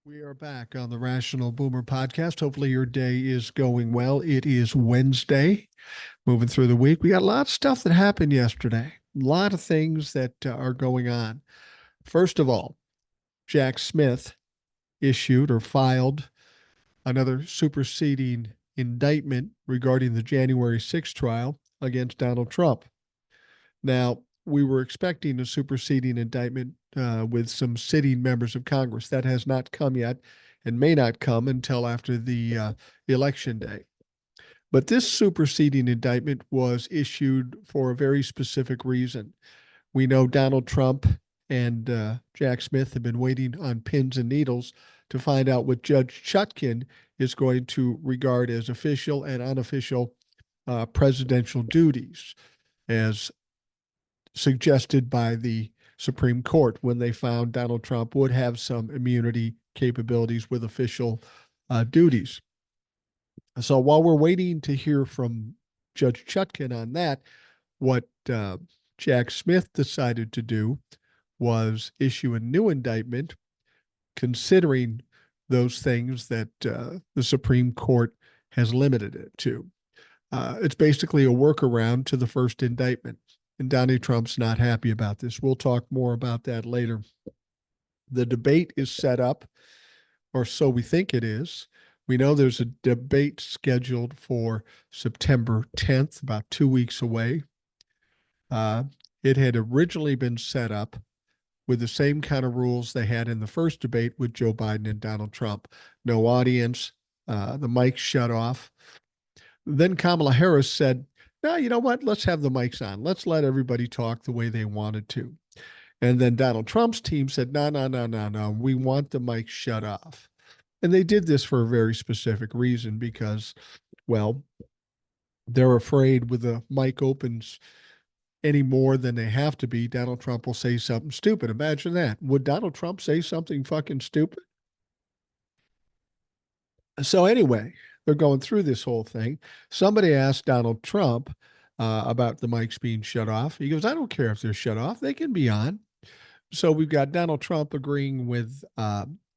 We are back on the Rational Boomer podcast. Hopefully, your day is going well. It is Wednesday, moving through the week. We got a lot of stuff that happened yesterday, a lot of things that are going on. First of all, Jack Smith issued or filed another superseding indictment regarding the January 6th trial against Donald Trump. Now, we were expecting a superseding indictment with some sitting members of Congress. That has not come yet and may not come until after the election day. But this superseding indictment was issued for a very specific reason. We know Donald Trump and Jack Smith have been waiting on pins and needles to find out what Judge Chutkan is going to regard as official and unofficial presidential duties, as suggested by the Supreme Court when they found Donald Trump would have some immunity capabilities with official duties. So while we're waiting to hear from Judge Chutkan on that, what Jack Smith decided to do was issue a new indictment considering those things that the Supreme Court has limited it to. It's basically a workaround to the first indictment. And Donald Trump's not happy about this. We'll talk more about that later. The debate is set up, or so we think it is. We know there's a debate scheduled for September 10th, about 2 weeks away. It had originally been set up with the same kind of rules they had in the first debate with Joe Biden and Donald Trump. No audience, the mic shut off. Then Kamala Harris said, no, you know what? Let's have the mics on. Let's let everybody talk the way they wanted to. And then Donald Trump's team said, no. We want the mics shut off. And they did this for a very specific reason because, well, they're afraid with the mic opens any more than they have to be, Donald Trump will say something stupid. Imagine that. Would Donald Trump say something fucking stupid? So anyway, they're going through this whole thing. Somebody asked Donald Trump about the mics being shut off. He goes, I don't care if they're shut off. They can be on. So we've got Donald Trump agreeing with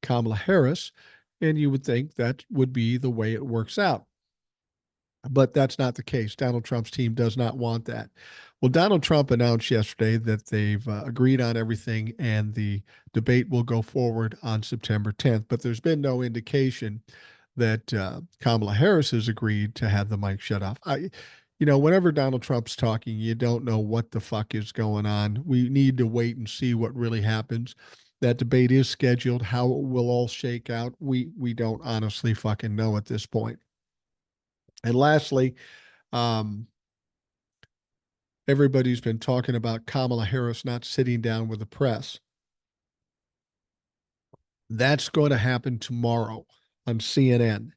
Kamala Harris, and you would think that would be the way it works out. But that's not the case. Donald Trump's team does not want that. Well, Donald Trump announced yesterday that they've agreed on everything and the debate will go forward on September 10th. But there's been no indication that Kamala Harris has agreed to have the mic shut off. Whenever Donald Trump's talking, you don't know what the fuck is going on. We need to wait and see what really happens. That debate is scheduled. How it will all shake out, we don't honestly fucking know at this point. And lastly, everybody's been talking about Kamala Harris not sitting down with the press. That's going to happen tomorrow on CNN.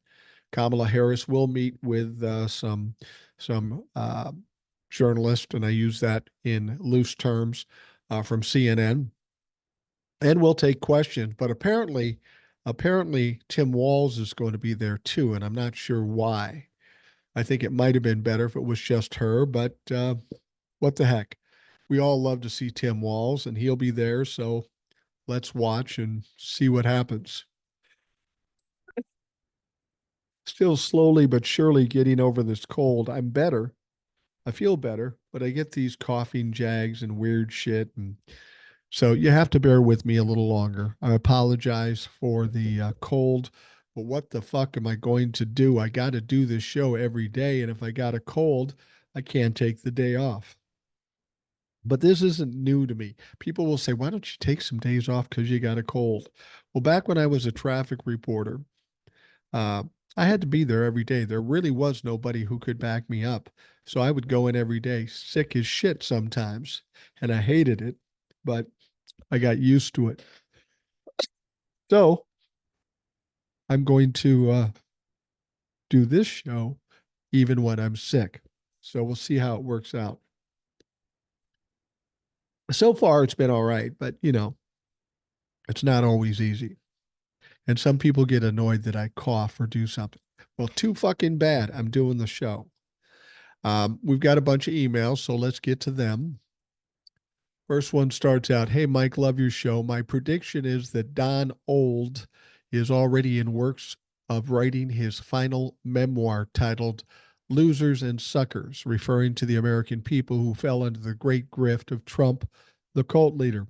Kamala Harris will meet with some journalists, and I use that in loose terms, from CNN, and we'll take questions. But apparently, Tim Walz is going to be there too, and I'm not sure why. I think it might have been better if it was just her, but what the heck? We all love to see Tim Walz, and he'll be there. So let's watch and see what happens. Still slowly but surely getting over this cold. I'm better. I feel better, but I get these coughing jags and weird shit. And so you have to bear with me a little longer. I apologize for the cold, but what the fuck am I going to do? I got to do this show every day. And if I got a cold, I can't take the day off. But this isn't new to me. People will say, why don't you take some days off because you got a cold? Well, back when I was a traffic reporter, uh, I had to be there every day. There really was nobody who could back me up. So I would go in every day, sick as shit sometimes. And I hated it, but I got used to it. So I'm going to do this show even when I'm sick. So we'll see how it works out. So far, it's been all right, but it's not always easy. And some people get annoyed that I cough or do something. Well, too fucking bad. I'm doing the show. We've got a bunch of emails, so let's get to them. First one starts out, hey, Mike, love your show. My prediction is that Don Old is already in works of writing his final memoir titled Losers and Suckers, referring to the American people who fell under the great grift of Trump, the cult leader,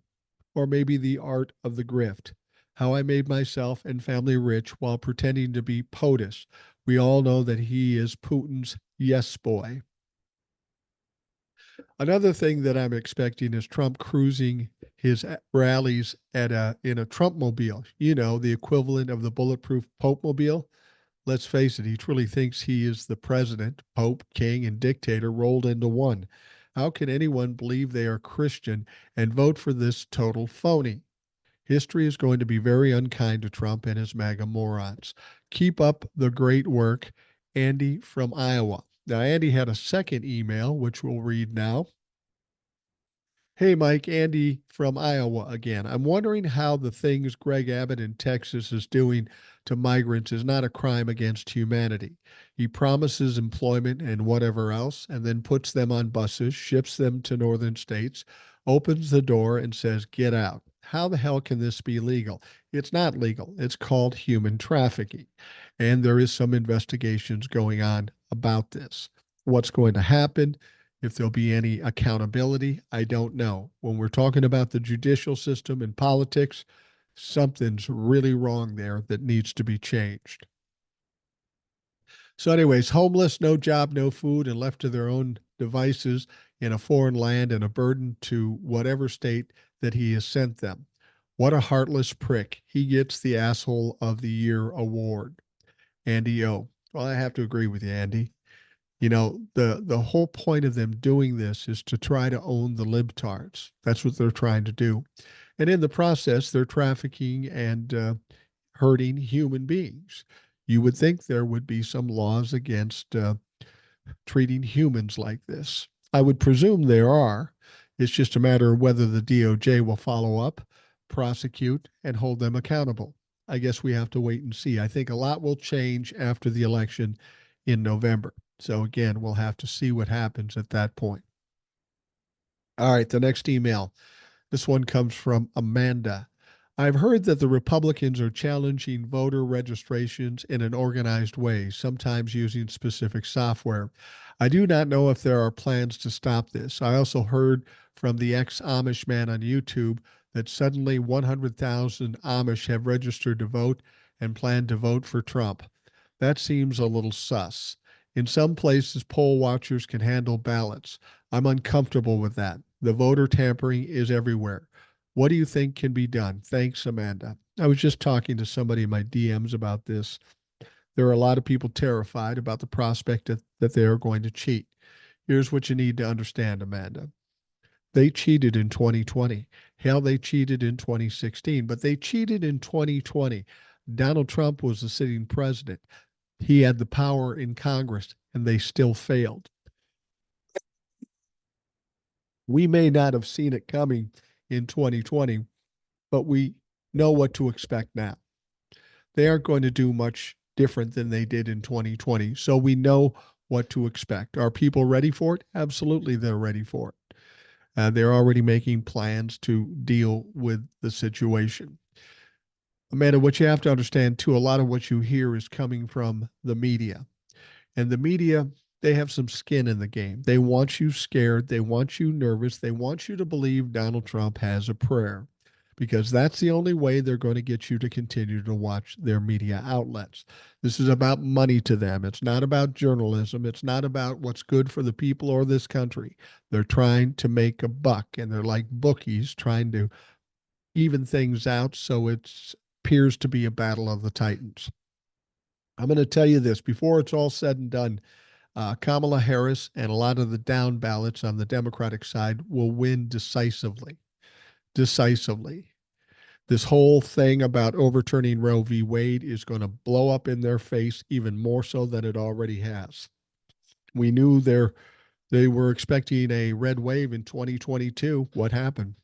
or maybe the art of the grift. How I made myself and family rich while pretending to be POTUS. We all know that he is Putin's yes boy. Another thing that I'm expecting is Trump cruising his rallies at in a Trump mobile, the equivalent of the bulletproof Pope mobile. Let's face it, he truly thinks he is the president, Pope, king, and dictator rolled into one. How can anyone believe they are Christian and vote for this total phony? History is going to be very unkind to Trump and his MAGA morons. Keep up the great work, Andy from Iowa. Now, Andy had a second email, which we'll read now. Hey, Mike, Andy from Iowa again. I'm wondering how the things Greg Abbott in Texas is doing to migrants is not a crime against humanity. He promises employment and whatever else, and then puts them on buses, ships them to northern states, opens the door, and says, get out. How the hell can this be legal? It's not legal. It's called human trafficking. And there is some investigations going on about this. What's going to happen? If there'll be any accountability, I don't know. When we're talking about the judicial system and politics, something's really wrong there that needs to be changed. So, anyways, homeless, no job, no food, and left to their own devices in a foreign land and a burden to whatever state that he has sent them. What a heartless prick. He gets the Asshole of the Year award. Andy O. Well, I have to agree with you, Andy. The whole point of them doing this is to try to own the libtards. That's what they're trying to do. And in the process, they're trafficking and hurting human beings. You would think there would be some laws against treating humans like this. I would presume there are. It's just a matter of whether the DOJ will follow up, prosecute, and hold them accountable. I guess we have to wait and see. I think a lot will change after the election in November. So again, we'll have to see what happens at that point. All right, the next email. This one comes from Amanda. I've heard that the Republicans are challenging voter registrations in an organized way, sometimes using specific software. I do not know if there are plans to stop this. I also heard from the ex-Amish man on YouTube that suddenly 100,000 Amish have registered to vote and plan to vote for Trump. That seems a little sus. In some places, poll watchers can handle ballots. I'm uncomfortable with that. The voter tampering is everywhere. What do you think can be done? Thanks, Amanda. I was just talking to somebody in my DMs about this. There are a lot of people terrified about the prospect that they are going to cheat. Here's what you need to understand, Amanda. They cheated in 2020. Hell, they cheated in 2016, but they cheated in 2020. Donald Trump was the sitting president. He had the power in Congress, and they still failed. We may not have seen it coming in 2020, but we know what to expect now. They aren't going to do much different than they did in 2020, so we know what to expect. Are people ready for it? Absolutely, they're ready for it. They're already making plans to deal with the situation. Amanda, what you have to understand too, a lot of what you hear is coming from the media. And the media, they have some skin in the game. They want you scared. They want you nervous. They want you to believe Donald Trump has a prayer because that's the only way they're going to get you to continue to watch their media outlets. This is about money to them. It's not about journalism. It's not about what's good for the people or this country. They're trying to make a buck, and they're like bookies trying to even things out so it appears to be a battle of the Titans. I'm going to tell you this before it's all said and done. Kamala Harris and a lot of the down ballots on the Democratic side will win decisively. Decisively. This whole thing about overturning Roe v. Wade is going to blow up in their face even more so than it already has. We knew they were expecting a red wave in 2022. What happened?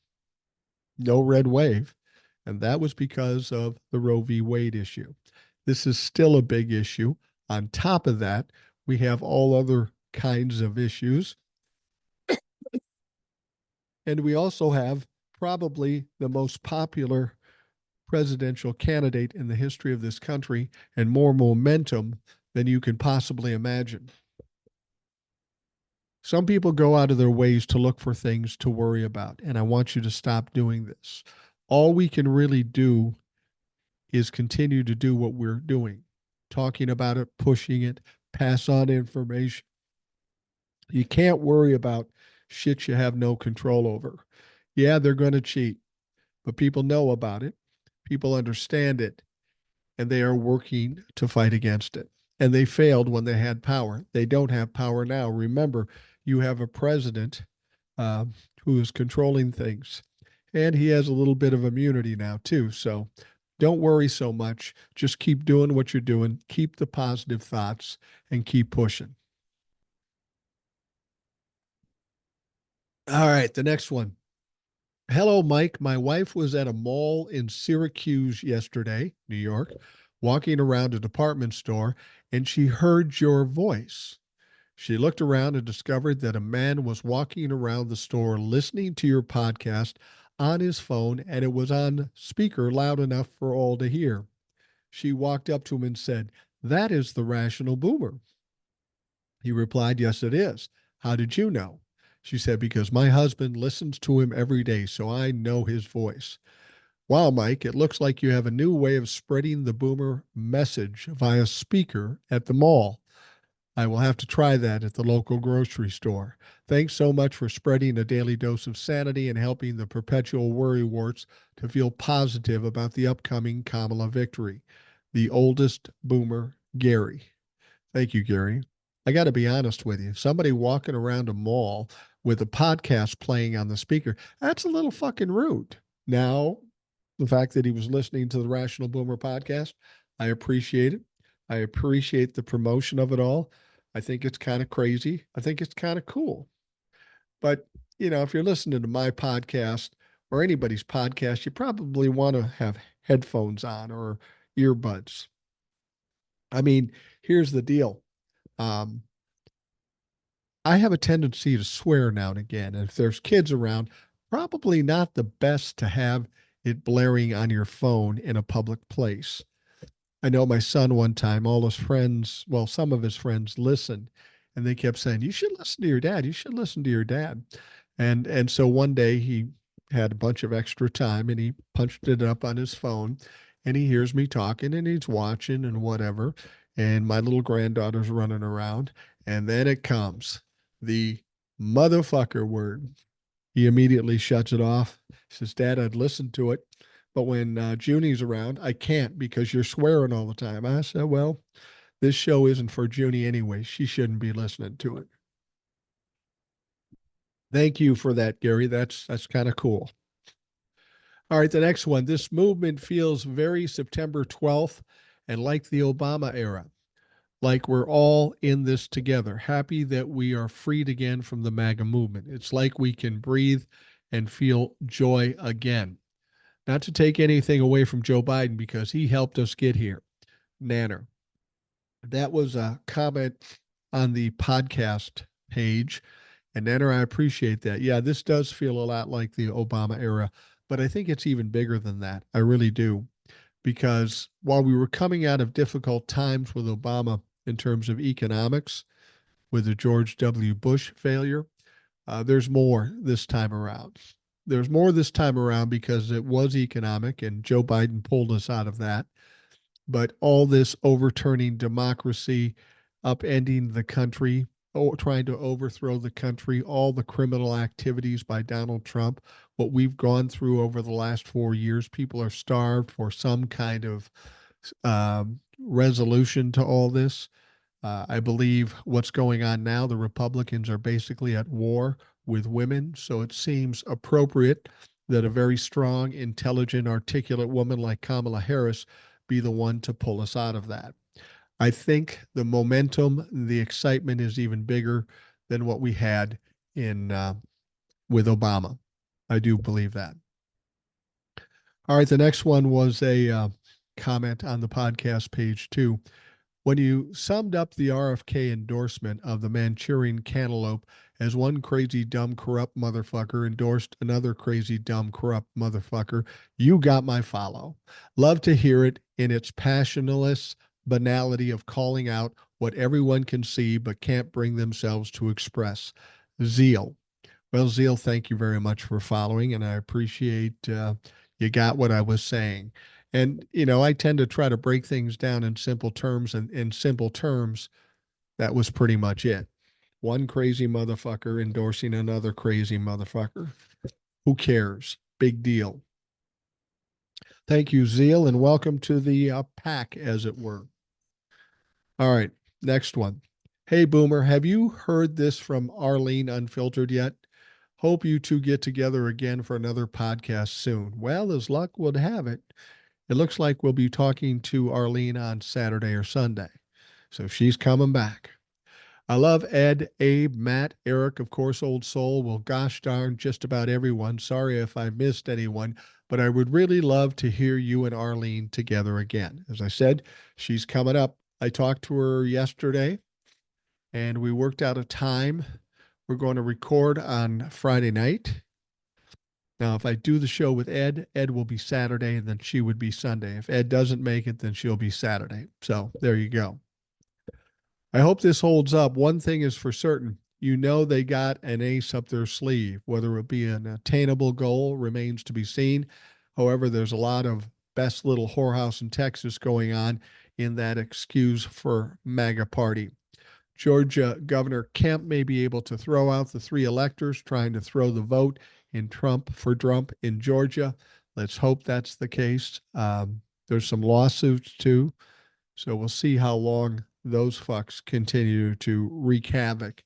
No red wave. And that was because of the Roe v. Wade issue. This is still a big issue. On top of that, we have all other kinds of issues. And we also have probably the most popular presidential candidate in the history of this country and more momentum than you can possibly imagine. Some people go out of their ways to look for things to worry about, and I want you to stop doing this. All we can really do is continue to do what we're doing, talking about it, pushing it, pass on information. You can't worry about shit you have no control over. Yeah, they're going to cheat, but people know about it. People understand it, and they are working to fight against it. And they failed when they had power. They don't have power now. Remember, you have a president uh, who is controlling things, and he has a little bit of immunity now, too. So don't worry so much. Just keep doing what you're doing, keep the positive thoughts, and keep pushing. All right, the next one. Hello, Mike. My wife was at a mall in Syracuse yesterday, New York, walking around a department store, and she heard your voice. She looked around and discovered that a man was walking around the store listening to your podcast on his phone, and it was on speaker loud enough for all to hear. She walked up to him and said, "That is the rational boomer." He replied, "Yes, it is. How did you know?" She said, "Because my husband listens to him every day, so I know his voice." Wow, Mike, it looks like you have a new way of spreading the boomer message via speaker at the mall. I will have to try that at the local grocery store. Thanks so much for spreading a daily dose of sanity and helping the perpetual worrywarts to feel positive about the upcoming Kamala victory. The oldest boomer, Gary. Thank you, Gary. I got to be honest with you. Somebody walking around a mall with a podcast playing on the speaker, that's a little fucking rude. Now, the fact that he was listening to the Rational Boomer podcast, I appreciate it. I appreciate the promotion of it all. I think it's kind of crazy. I think it's kind of cool. But, if you're listening to my podcast or anybody's podcast, you probably want to have headphones on or earbuds. I mean, here's the deal. Um, I have a tendency to swear now and again. And if there's kids around, probably not the best to have it blaring on your phone in a public place. I know my son one time, all his friends, well, some of his friends listened and they kept saying, "You should listen to your dad. You should listen to your dad." And so one day he had a bunch of extra time and he punched it up on his phone and he hears me talking and he's watching and whatever. And my little granddaughter's running around. And then it comes the motherfucker word. He immediately shuts it off. He says, "Dad, I'd listen to it. But when Junie's around, I can't because you're swearing all the time." I said, "Well, this show isn't for Junie anyway. She shouldn't be listening to it." Thank you for that, Gary. That's kind of cool. All right, the next one. This movement feels very September 12th and like the Obama era, like we're all in this together. Happy that we are freed again from the MAGA movement. It's like we can breathe and feel joy again. Not to take anything away from Joe Biden because he helped us get here. Nanner. That was a comment on the podcast page. And Nanner, I appreciate that. Yeah, this does feel a lot like the Obama era, but I think it's even bigger than that. I really do. Because while we were coming out of difficult times with Obama in terms of economics, with the George W. Bush failure, there's more this time around. There's more this time around because it was economic and Joe Biden pulled us out of that. But all this overturning democracy, upending the country, trying to overthrow the country, all the criminal activities by Donald Trump, what we've gone through over the last 4 years, people are starved for some kind of resolution to all this. I believe what's going on now, the Republicans are basically at war with women. So it seems appropriate that a very strong, intelligent, articulate woman like Kamala Harris be the one to pull us out of that. I think the momentum, the excitement is even bigger than what we had in with Obama. I do believe that. All right, the next one was a comment on the podcast page too. When you summed up the RFK endorsement of the Manchurian cantaloupe as one crazy, dumb, corrupt motherfucker endorsed another crazy, dumb, corrupt motherfucker, you got my follow. Love to hear it in its passionless banality of calling out what everyone can see but can't bring themselves to express. Zeal. Well, Zeal, thank you very much for following, and I appreciate you got what I was saying. And, I tend to try to break things down in simple terms, and in simple terms, that was pretty much it. One crazy motherfucker endorsing another crazy motherfucker. Who cares? Big deal. Thank you, Zeal, and welcome to the pack, as it were. All right, next one. Hey, Boomer, have you heard this from Arlene Unfiltered yet? Hope you two get together again for another podcast soon. Well, as luck would have it, it looks like we'll be talking to Arlene on Saturday or Sunday. So she's coming back. I love Ed, Abe, Matt, Eric, of course, Old Soul. Well, gosh darn, just about everyone. Sorry if I missed anyone, but I would really love to hear you and Arlene together again. As I said, she's coming up. I talked to her yesterday and we worked out a time. We're going to record on Friday night. Now, if I do the show with Ed, Ed will be Saturday and then she would be Sunday. If Ed doesn't make it, then she'll be Saturday. So there you go. I hope this holds up. One thing is for certain. They got an ace up their sleeve. Whether it be an attainable goal remains to be seen. However, there's a lot of best little whorehouse in Texas going on in that excuse for MAGA party. Georgia Governor Kemp may be able to throw out the three electors trying to throw the vote in Trump in Georgia. Let's hope that's the case. There's some lawsuits too. So we'll see how long those fucks continue to wreak havoc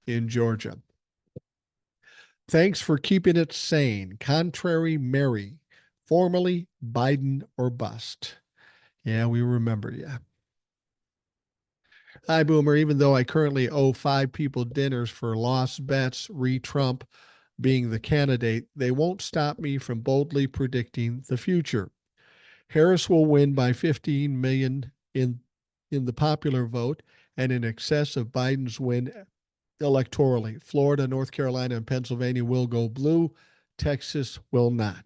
in Georgia. Thanks for keeping it sane. Contrary Mary, formerly Biden or bust. Yeah, we remember you. Hi, Boomer. Even though I currently owe 5 people dinners for lost bets, Trump being the candidate, they won't stop me from boldly predicting the future. Harris will win by 15 million in the popular vote and in excess of Biden's win electorally. Florida, North Carolina, and Pennsylvania will go blue. Texas will not.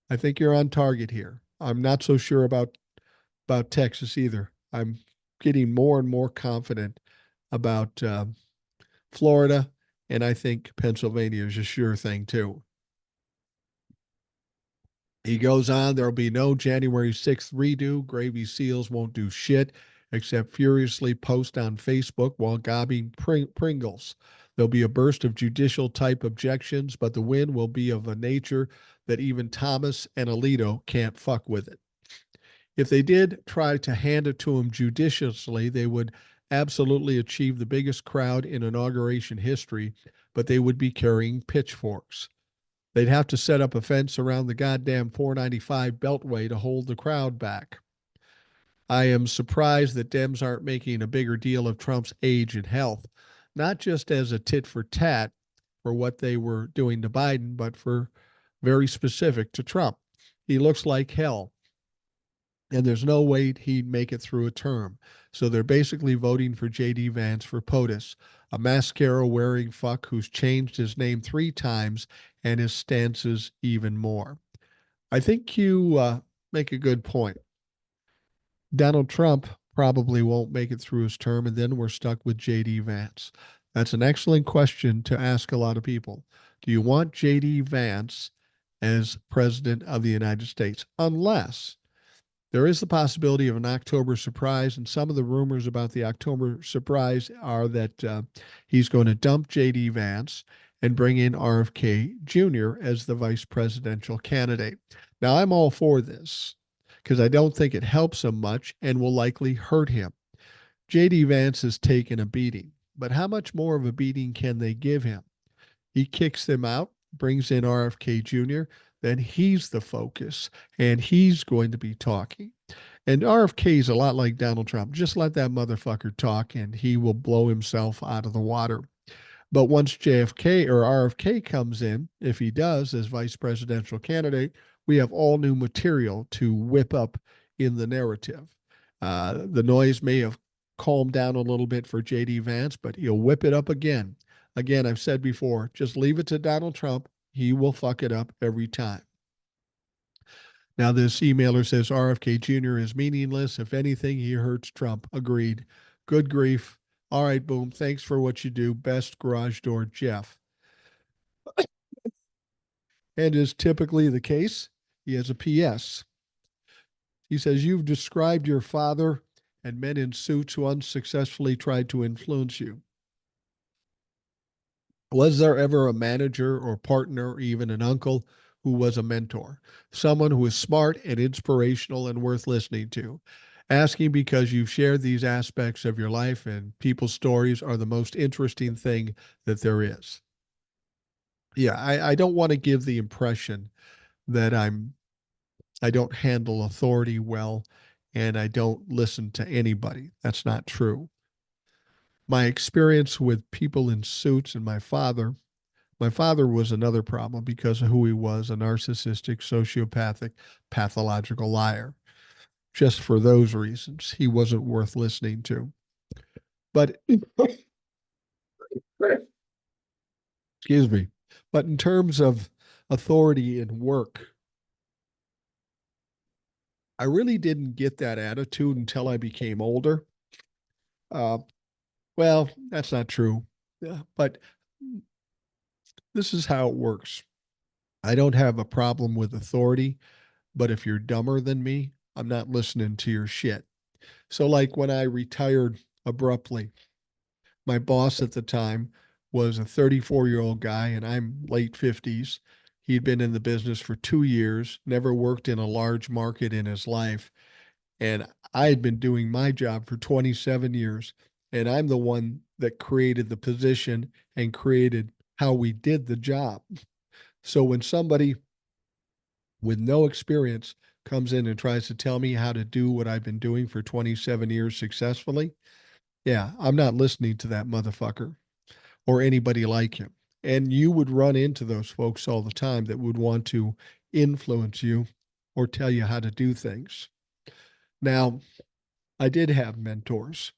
I think you're on target here. I'm not so sure about Texas either. I'm getting more and more confident about Florida, and I think Pennsylvania is a sure thing too. He goes on, there'll be no January 6th redo. Gravy Seals won't do shit except furiously post on Facebook while gobbing Pringles. There'll be a burst of judicial type objections, but the win will be of a nature that even Thomas and Alito can't fuck with it. If they did try to hand it to him judiciously, they would absolutely achieve the biggest crowd in inauguration history, but they would be carrying pitchforks. They'd have to set up a fence around the goddamn 495 Beltway to hold the crowd back. I am surprised that Dems aren't making a bigger deal of Trump's age and health, not just as a tit for tat for what they were doing to Biden, but for very specific to Trump. He looks like hell, and there's no way he'd make it through a term. So they're basically voting for J.D. Vance for POTUS, a mascara-wearing fuck who's changed his name 3 times and his stances even more. I think you make a good point. Donald Trump probably won't make it through his term, and then we're stuck with J.D. Vance. That's an excellent question to ask a lot of people. Do you want J.D. Vance as president of the United States? Unless there is the possibility of an October surprise, and some of the rumors about the October surprise are that he's going to dump J.D. Vance and bring in RFK Jr. as the vice presidential candidate. Now, I'm all for this because I don't think it helps him much and will likely hurt him. J.D. Vance has taken a beating, but how much more of a beating can they give him? He kicks them out, brings in RFK Jr., then he's the focus and he's going to be talking. And RFK is a lot like Donald Trump. Just let that motherfucker talk and he will blow himself out of the water. But once JFK or RFK comes in, if he does as vice presidential candidate, we have all new material to whip up in the narrative. The noise may have calmed down a little bit for JD Vance, but he'll whip it up again. Again, I've said before, just leave it to Donald Trump. He will fuck it up every time. Now, this emailer says RFK Jr. is meaningless. If anything, he hurts Trump. Agreed. Good grief. All right, boom. Thanks for what you do. Best garage door, Jeff. And is typically the case, he has a PS. He says, you've described your father and men in suits who unsuccessfully tried to influence you. Was there ever a manager or partner or even an uncle who was a mentor? Someone who was smart and inspirational and worth listening to? Asking because you've shared these aspects of your life and people's stories are the most interesting thing that there is. Yeah, I don't want to give the impression that I don't handle authority well and I don't listen to anybody. That's not true. My experience with people in suits and my father was another problem because of who he was, a narcissistic, sociopathic, pathological liar. Just for those reasons, he wasn't worth listening to. But, excuse me, but in terms of authority and work, I really didn't get that attitude until I became older. Uh, well, that's not true. But this is how it works. I don't have a problem with authority, but if you're dumber than me, I'm not listening to your shit. So, like when I retired abruptly, my boss at the time was a 34-year-old guy, and I'm late 50s. He'd been in the business for 2 years, never worked in a large market in his life. And I had been doing my job for 27 years. And I'm the one that created the position and created how we did the job. So when somebody with no experience comes in and tries to tell me how to do what I've been doing for 27 years successfully, yeah, I'm not listening to that motherfucker or anybody like him. And you would run into those folks all the time that would want to influence you or tell you how to do things. Now, I did have mentors.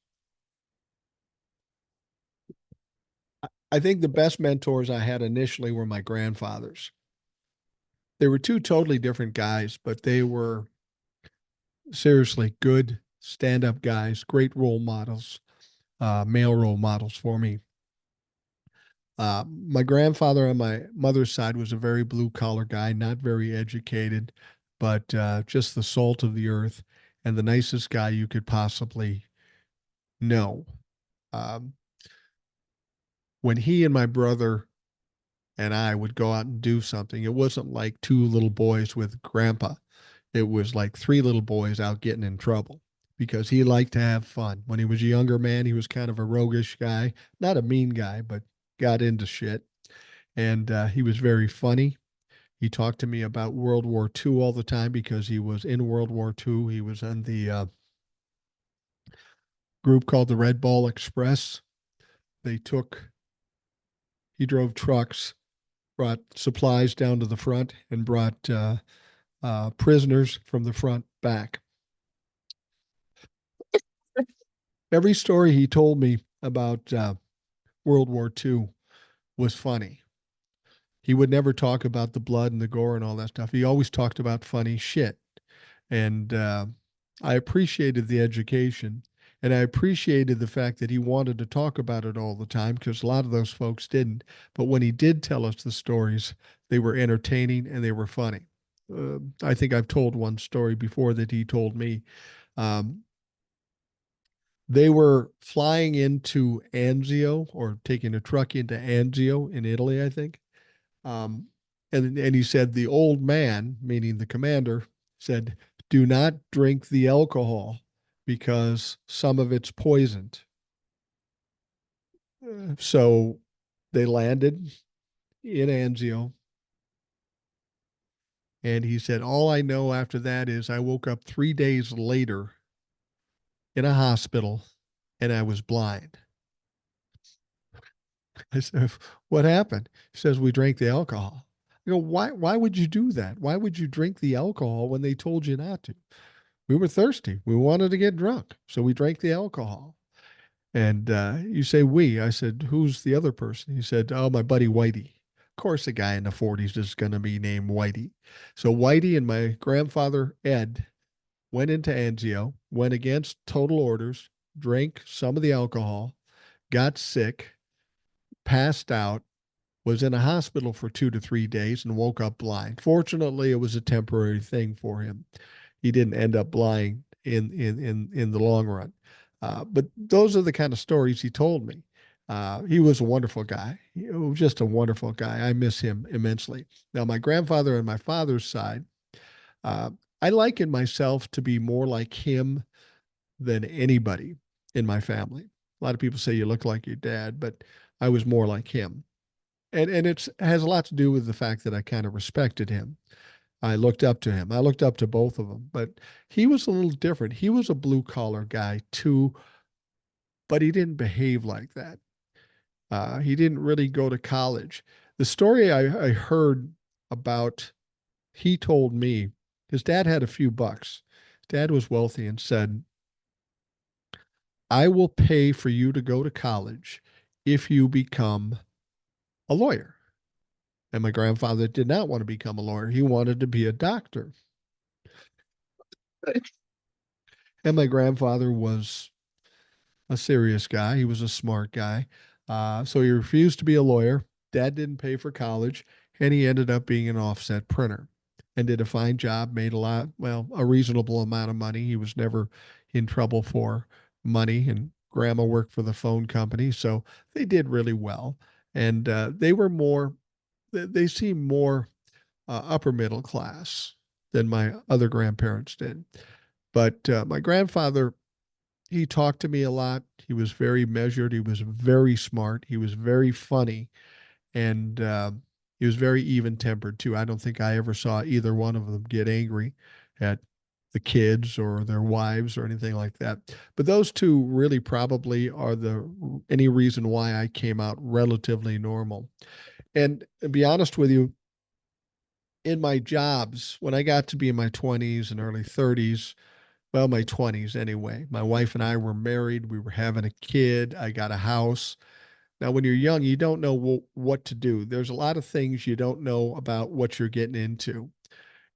I think the best mentors I had initially were my grandfathers. They were two totally different guys, but they were seriously good stand up guys, great role models, male role models for me. My grandfather on my mother's side was a very blue collar guy, not very educated, but just the salt of the earth and the nicest guy you could possibly know. Um, when he and my brother and I would go out and do something, it wasn't like two little boys with grandpa. It was like three little boys out getting in trouble because he liked to have fun. When he was a younger man, he was kind of a roguish guy, not a mean guy, but got into shit. And he was very funny. He talked to me about World War II all the time because he was in World War II. He was in the group called the Red Ball Express. They took, he drove trucks, brought supplies down to the front, and brought prisoners from the front back. Every story he told me about World War II was funny. He would never talk about the blood and the gore and all that stuff. He always talked about funny shit. And I appreciated the education. And I appreciated the fact that he wanted to talk about it all the time because a lot of those folks didn't. But when he did tell us the stories, they were entertaining and they were funny. I think I've told one story before that he told me. Um, they were flying into Anzio or taking a truck into Anzio in Italy, I think. Um, and he said the old man, meaning the commander, said, "Do not drink the alcohol because some of it's poisoned." So they landed in Anzio. And he said, all I know after that is I woke up 3 days later in a hospital and I was blind. I said, what happened? He says, we drank the alcohol. I go, why would you do that? Why would you drink the alcohol when they told you not to? We were thirsty. We wanted to get drunk. So we drank the alcohol. And you say we. I said, who's the other person? He said, oh, my buddy Whitey. Of course, a guy in the 40s is going to be named Whitey. So Whitey and my grandfather, Ed, went into Anzio, went against total orders, drank some of the alcohol, got sick, passed out, was in a hospital for 2 to 3 days, and woke up blind. Fortunately, it was a temporary thing for him. He didn't end up blind in the long run. But those are the kind of stories he told me. He was a wonderful guy. He was just a wonderful guy. I miss him immensely. Now, my grandfather and my father's side, uh, I liken myself to be more like him than anybody in my family. A lot of people say you look like your dad, but I was more like him. And it has a lot to do with the fact that I kind of respected him. I looked up to him. I looked up to both of them, but he was a little different. He was a blue collar guy too, but he didn't behave like that. He didn't really go to college. The story I heard about, he told me his dad had a few bucks. His dad was wealthy and said, I will pay for you to go to college if you become a lawyer. And my grandfather did not want to become a lawyer. He wanted to be a doctor. And my grandfather was a serious guy. He was a smart guy. So he refused to be a lawyer. Dad didn't pay for college, and he ended up being an offset printer and did a fine job, made a lot, well, a reasonable amount of money. He was never in trouble for money, and grandma worked for the phone company. So they did really well. And they were more, they seemed more upper middle class than my other grandparents did. But my grandfather, he talked to me a lot. He was very measured. He was very smart. He was very funny, and he was very even tempered too. I don't think I ever saw either one of them get angry at the kids or their wives or anything like that. But those two really probably are the any reason why I came out relatively normal. And to be honest with you, in my jobs, when I got to be in my 20s and early 30s, well, my 20s anyway. My wife and I were married. We were having a kid. I got a house. Now, when you're young, you don't know what to do. There's a lot of things you don't know about what you're getting into.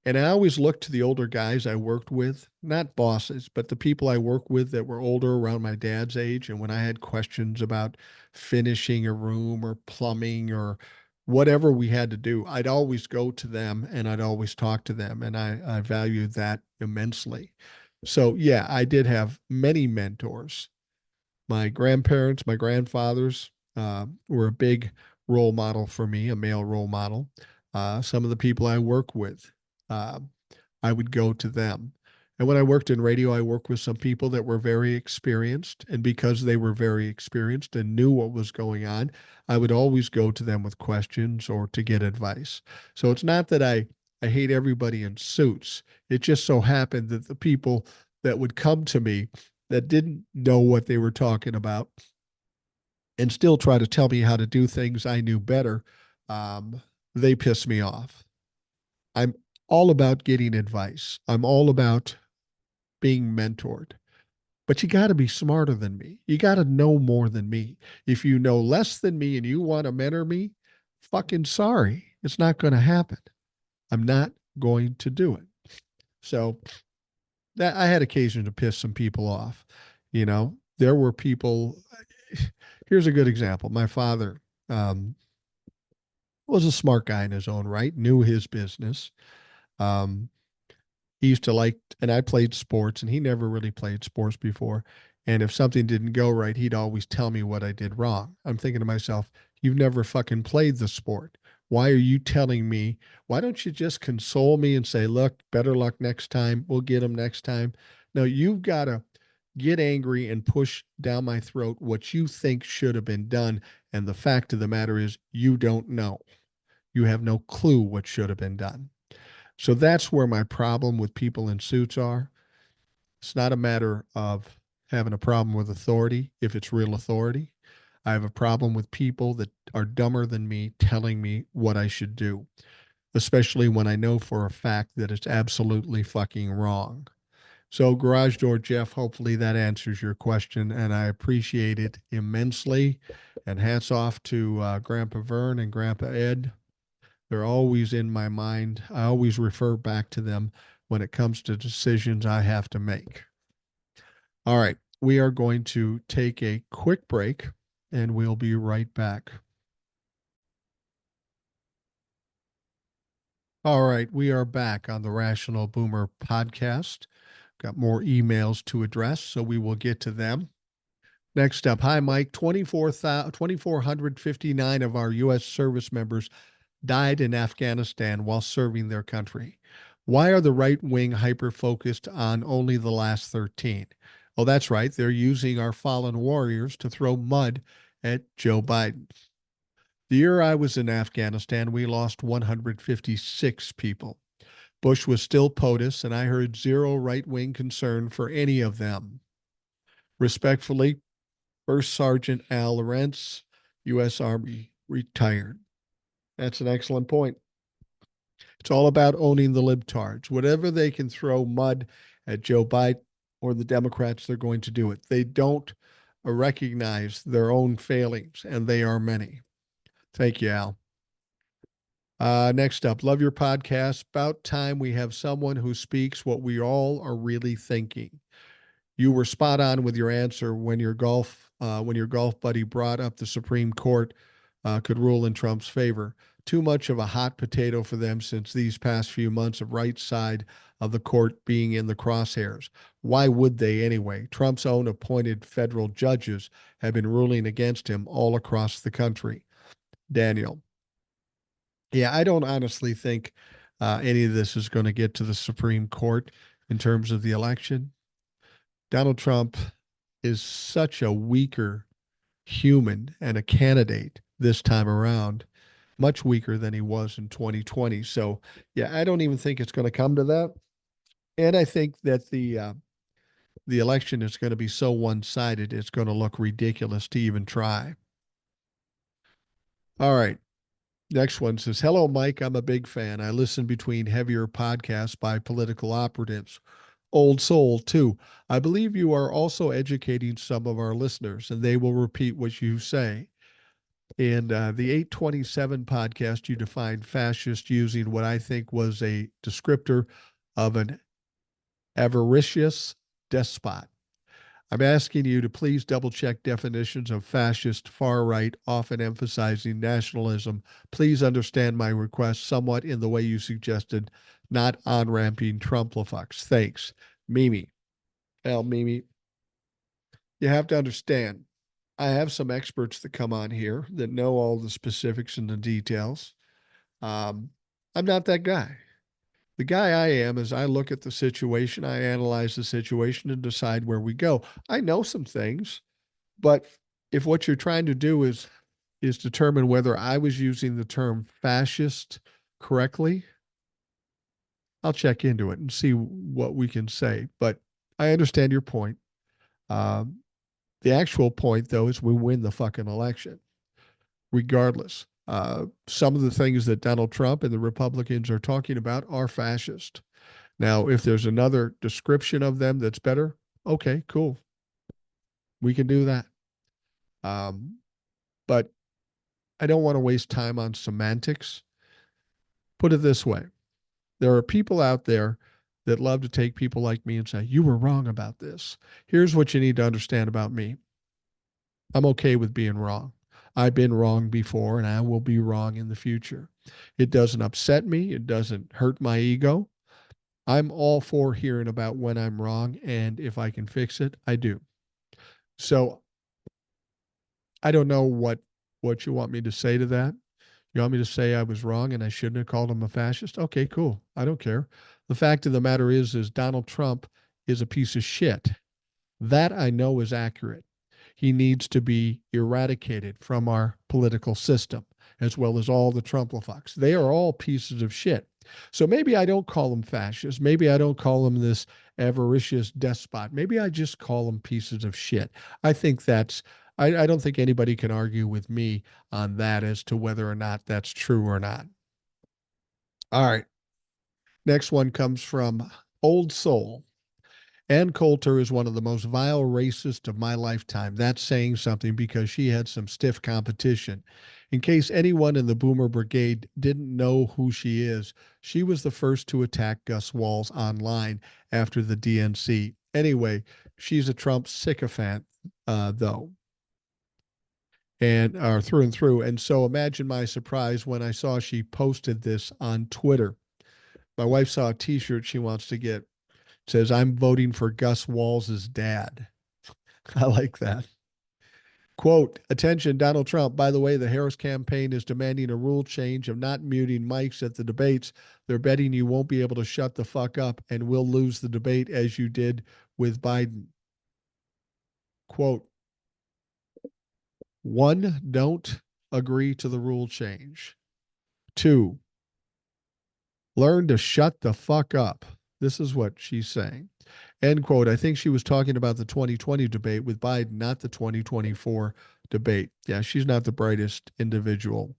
And I always looked to the older guys I worked with, not bosses, but the people I worked with that were older around my dad's age. And when I had questions about finishing a room or plumbing or whatever we had to do, I'd always go to them and I'd always talk to them. And I valued that immensely. So, yeah, I did have many mentors. My grandparents, my grandfathers were a big role model for me, a male role model. Some of the people I work with, uh, I would go to them. And when I worked in radio, I worked with some people that were very experienced. And because they were very experienced and knew what was going on, I would always go to them with questions or to get advice. So it's not that I hate everybody in suits. It just so happened that the people that would come to me that didn't know what they were talking about and still try to tell me how to do things I knew better, um, they piss me off. I'm all about getting advice. I'm all about being mentored. But you got to be smarter than me. You got to know more than me. If you know less than me and you want to mentor me, fucking sorry. It's not going to happen. I'm not going to do it. So that I had occasion to piss some people off. You know, there were people. Here's a good example. My father was a smart guy in his own right, knew his business. Um, he used to like, and I played sports, and he never really played sports before. And if something didn't go right, he'd always tell me what I did wrong. I'm thinking to myself, you've never fucking played the sport. Why are you telling me? Why don't you just console me and say, look, better luck next time. We'll get him next time. No, you've got to get angry and push down my throat what you think should have been done. And the fact of the matter is, you don't know. You have no clue what should have been done. So that's where my problem with people in suits are. It's not a matter of having a problem with authority if it's real authority. I have a problem with people that are dumber than me telling me what I should do, especially when I know for a fact that it's absolutely fucking wrong. So, Garage Door Jeff, hopefully that answers your question, and I appreciate it immensely. And hats off to Grandpa Vern and Grandpa Ed. They're always in my mind. I always refer back to them when it comes to decisions I have to make. All right, we are going to take a quick break, and we'll be right back. All right, we are back on the Rational Boomer podcast. Got more emails to address, so we will get to them. Next up, hi, Mike. 2,459 of our U.S. service members died in Afghanistan while serving their country. Why are the right wing hyper focused on only the last 13? Oh, that's right. They're using our fallen warriors to throw mud at Joe Biden. The year I was in Afghanistan, we lost 156 people. Bush was still POTUS, and I heard zero right wing concern for any of them. Respectfully, First Sergeant Al Lawrence, U.S. Army, retired. That's an excellent point. It's all about owning the libtards. Whatever they can throw mud at Joe Biden or the Democrats, they're going to do it. They don't recognize their own failings, and they are many. Thank you, Al. Next up, love your podcast. About time we have someone who speaks what we all are really thinking. You were spot on with your answer when your golf buddy brought up the Supreme Court could rule in Trump's favor. Too much of a hot potato for them since these past few months of right side of the court being in the crosshairs. Why would they anyway? Trump's own appointed federal judges have been ruling against him all across the country. Daniel. Yeah, I don't honestly think any of this is going to get to the Supreme Court in terms of the election. Donald Trump is such a weaker human and a candidate this time around, much weaker than he was in 2020. So, yeah, I don't even think it's going to come to that. And I think that the election is going to be so one-sided, it's going to look ridiculous to even try. All right. Next one says, hello, Mike. I'm a big fan. I listen between heavier podcasts by political operatives. Old soul, too. I believe you are also educating some of our listeners, and they will repeat what you say. In the 827 podcast, you defined fascist using what I think was a descriptor of an avaricious despot. I'm asking you to please double check definitions of fascist far right, often emphasizing nationalism. Please understand my request somewhat in the way you suggested, not on ramping Trumplafucks. Thanks. Mimi. Well, Mimi, you have to understand, I have some experts that come on here that know all the specifics and the details. I'm not that guy. The guy I am is I look at the situation, I analyze the situation and decide where we go. I know some things, but if what you're trying to do is determine whether I was using the term fascist correctly, I'll check into it and see what we can say. But I understand your point. The actual point, though, is we win the fucking election, regardless. Some of the things that Donald Trump and the Republicans are talking about are fascist. Now, if there's another description of them that's better, okay, cool. We can do that. But I don't want to waste time on semantics. Put it this way. There are people out there that love to take people like me and say, you were wrong about this. Here's what you need to understand about me. I'm okay with being wrong. I've been wrong before and I will be wrong in the future. It doesn't upset me. It doesn't hurt my ego. I'm all for hearing about when I'm wrong. And if I can fix it, I do. So I don't know what you want me to say to that. You want me to say I was wrong and I shouldn't have called him a fascist? Okay, cool. I don't care. The fact of the matter is Donald Trump is a piece of shit. That I know is accurate. He needs to be eradicated from our political system, as well as all the Trumplafucks. They are all pieces of shit. So maybe I don't call them fascists. Maybe I don't call them this avaricious despot. Maybe I just call them pieces of shit. I think I don't think anybody can argue with me on that as to whether or not that's true or not. All right. Next one comes from Old Soul. Ann Coulter is one of the most vile racists of my lifetime. That's saying something because she had some stiff competition. In case anyone in the Boomer Brigade didn't know who she is, she was the first to attack Gus Walls online after the DNC. Anyway, she's a Trump sycophant, though, and through and through. And so imagine my surprise when I saw she posted this on Twitter. My wife saw a T-shirt she wants to get. It says, "I'm voting for Gus Walls' dad." I like that. Quote, "Attention, Donald Trump. By the way, the Harris campaign is demanding a rule change of not muting mics at the debates. They're betting you won't be able to shut the fuck up and will lose the debate as you did with Biden." Quote, one, don't agree to the rule change. Two, learn to shut the fuck up. This is what she's saying. End quote. I think she was talking about the 2020 debate with Biden, not the 2024 debate. Yeah, she's not the brightest individual.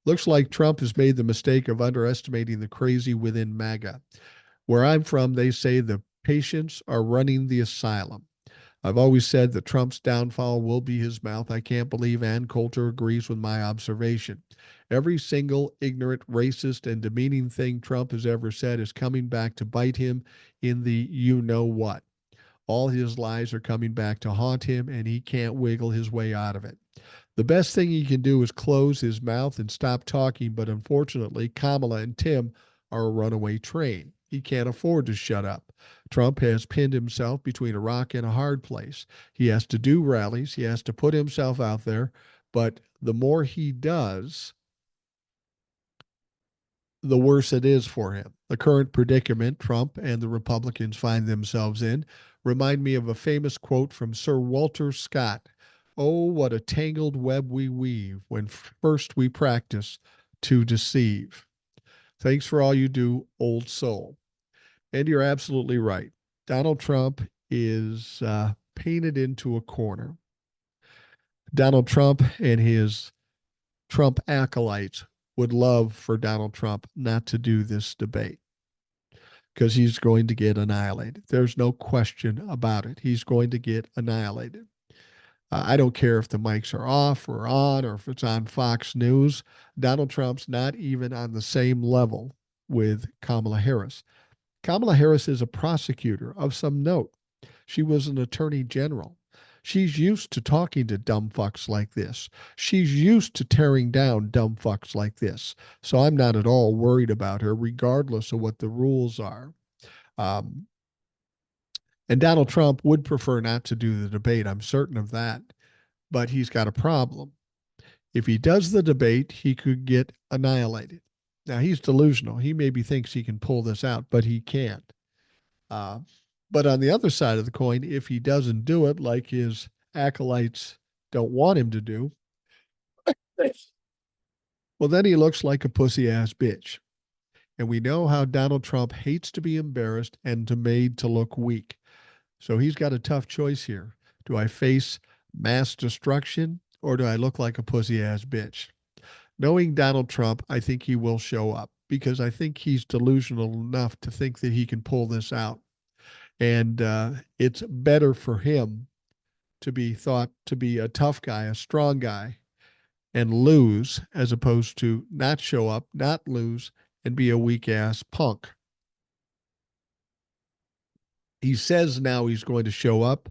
Looks like Trump has made the mistake of underestimating the crazy within MAGA. Where I'm from, they say the patients are running the asylum. I've always said that Trump's downfall will be his mouth. I can't believe Ann Coulter agrees with my observation. Every single ignorant, racist, and demeaning thing Trump has ever said is coming back to bite him in the you know what. All his lies are coming back to haunt him, and he can't wiggle his way out of it. The best thing he can do is close his mouth and stop talking, but unfortunately, Kamala and Tim are a runaway train. He can't afford to shut up. Trump has pinned himself between a rock and a hard place. He has to do rallies, he has to put himself out there, but the more he does, the worse it is for him. The current predicament Trump and the Republicans find themselves in remind me of a famous quote from Sir Walter Scott. "Oh, what a tangled web we weave when first we practice to deceive." Thanks for all you do, old soul. And you're absolutely right. Donald Trump is painted into a corner. Donald Trump and his Trump acolytes would love for Donald Trump not to do this debate because he's going to get annihilated. There's no question about it. He's going to get annihilated. I don't care if the mics are off or on or if it's on Fox News. Donald Trump's not even on the same level with Kamala Harris. Kamala Harris is a prosecutor of some note. She was an attorney general. She's used to talking to dumb fucks like this. She's used to tearing down dumb fucks like this. So I'm not at all worried about her, regardless of what the rules are. Um, and Donald Trump would prefer not to do the debate. I'm certain of that. But he's got a problem. If he does the debate, he could get annihilated. Now, he's delusional. He maybe thinks he can pull this out, but he can't. Uh, but on the other side of the coin, if he doesn't do it like his acolytes don't want him to do, well, then he looks like a pussy ass bitch. And we know how Donald Trump hates to be embarrassed and to made to look weak. So he's got a tough choice here. Do I face mass destruction or do I look like a pussy ass bitch? Knowing Donald Trump, I think he will show up because I think he's delusional enough to think that he can pull this out. And it's better for him to be thought to be a tough guy, a strong guy, and lose as opposed to not show up, not lose, and be a weak ass punk. He says now he's going to show up.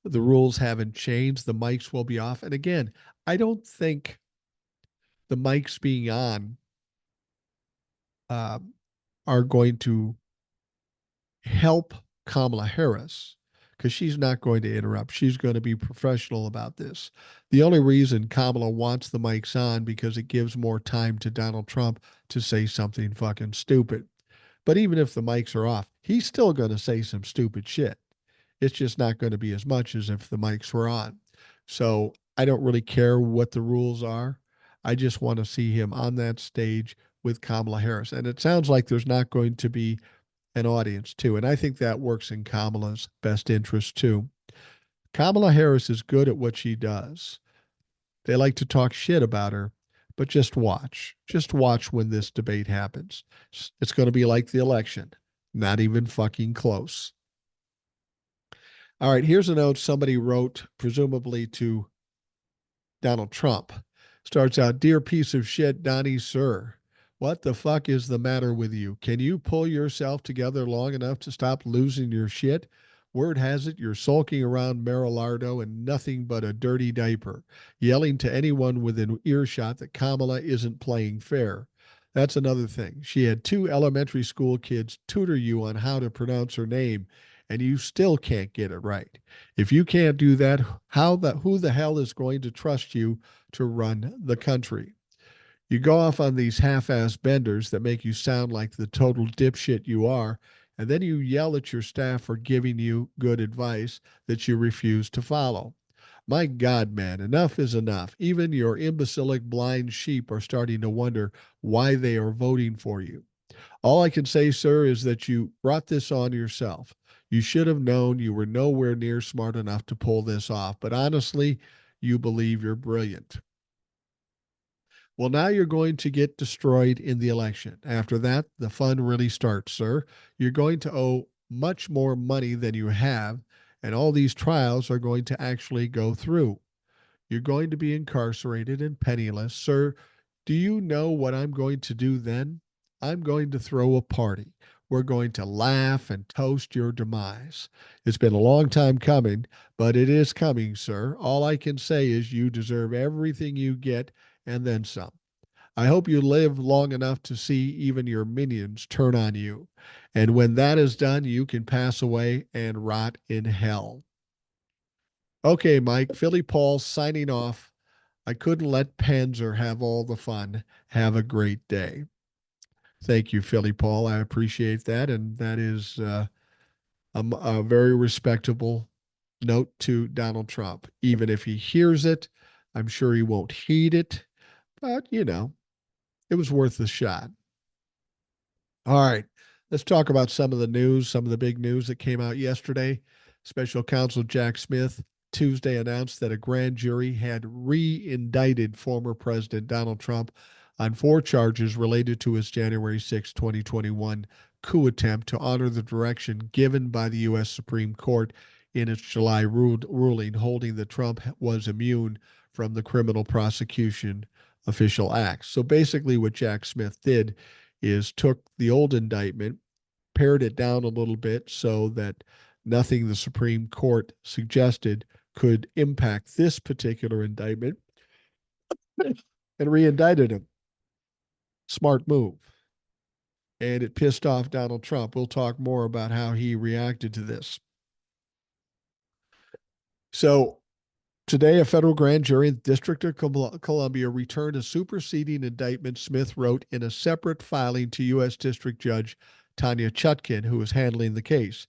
The rules haven't changed. The mics will be off. And again, I don't think the mics being on uh, are going to help Kamala Harris because she's not going to interrupt. She's going to be professional about this. The only reason Kamala wants the mics on because it gives more time to Donald Trump to say something fucking stupid. But even if the mics are off, he's still going to say some stupid shit. It's just not going to be as much as if the mics were on. So I don't really care what the rules are. I just want to see him on that stage with Kamala Harris. And it sounds like there's not going to be an audience too. And I think that works in Kamala's best interest too. Kamala Harris is good at what she does. They like to talk shit about her, but just watch. Just watch when this debate happens. It's going to be like the election. Not even fucking close. All right, here's a note somebody wrote, presumably to Donald Trump. Starts out, "Dear piece of shit, Donnie, sir. What the fuck is the matter with you? Can you pull yourself together long enough to stop losing your shit? Word has it you're sulking around Mar-a-Lardo in nothing but a dirty diaper, yelling to anyone within earshot that Kamala isn't playing fair. That's another thing. She had two elementary school kids tutor you on how to pronounce her name, and you still can't get it right. If you can't do that, who the hell is going to trust you to run the country? You go off on these half-ass benders that make you sound like the total dipshit you are, and then you yell at your staff for giving you good advice that you refuse to follow. My God, man, enough is enough. Even your imbecilic blind sheep are starting to wonder why they are voting for you. All I can say, sir, is that you brought this on yourself. You should have known you were nowhere near smart enough to pull this off, but honestly, you believe you're brilliant. Well, now you're going to get destroyed in the election. After that, the fun really starts, sir. You're going to owe much more money than you have, and all these trials are going to actually go through. You're going to be incarcerated and penniless. Sir, do you know what I'm going to do then? I'm going to throw a party. We're going to laugh and toast your demise. It's been a long time coming, but it is coming, sir. All I can say is you deserve everything you get and then some. I hope you live long enough to see even your minions turn on you. And when that is done, you can pass away and rot in hell." Okay, Mike, Philly Paul signing off. I couldn't let Panzer have all the fun. Have a great day. Thank you, Philly Paul. I appreciate that. And that is a very respectable note to Donald Trump. Even if he hears it, I'm sure he won't heed it. But, it was worth the shot. All right. Let's talk about some of the news, some of the big news that came out yesterday. Special Counsel Jack Smith Tuesday announced that a grand jury had re-indicted former President Donald Trump on 4 charges related to his January 6, 2021 coup attempt to honor the direction given by the U.S. Supreme Court in its July ruling holding that Trump was immune from the criminal prosecution official acts. So basically, what Jack Smith did is took the old indictment, pared it down a little bit so that nothing the Supreme Court suggested could impact this particular indictment, and re-indicted him. Smart move. And it pissed off Donald Trump. We'll talk more about how he reacted to this. So today, a federal grand jury in the District of Columbia returned a superseding indictment, Smith wrote in a separate filing to U.S. District Judge Tanya Chutkin, who was handling the case.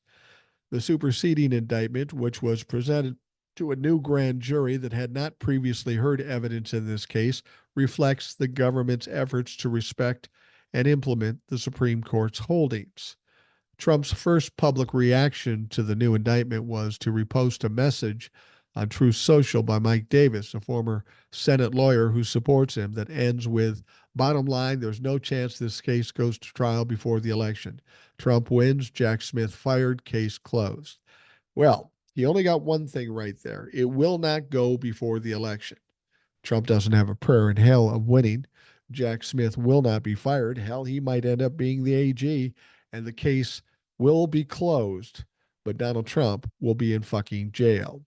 The superseding indictment, which was presented to a new grand jury that had not previously heard evidence in this case, reflects the government's efforts to respect and implement the Supreme Court's holdings. Trump's first public reaction to the new indictment was to repost a message on Truth Social by Mike Davis, a former Senate lawyer who supports him, that ends with, "Bottom line, there's no chance this case goes to trial before the election. Trump wins, Jack Smith fired, case closed." Well, he only got one thing right there. It will not go before the election. Trump doesn't have a prayer in hell of winning. Jack Smith will not be fired. Hell, he might end up being the AG, and the case will be closed, but Donald Trump will be in fucking jail.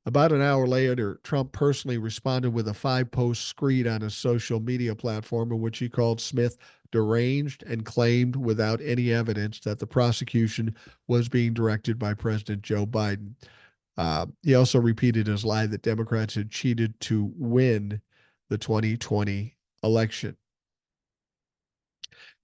About an hour later, Trump personally responded with a 5-post screed on his social media platform in which he called Smith deranged and claimed without any evidence that the prosecution was being directed by President Joe Biden. He also repeated his lie that Democrats had cheated to win the 2020 election.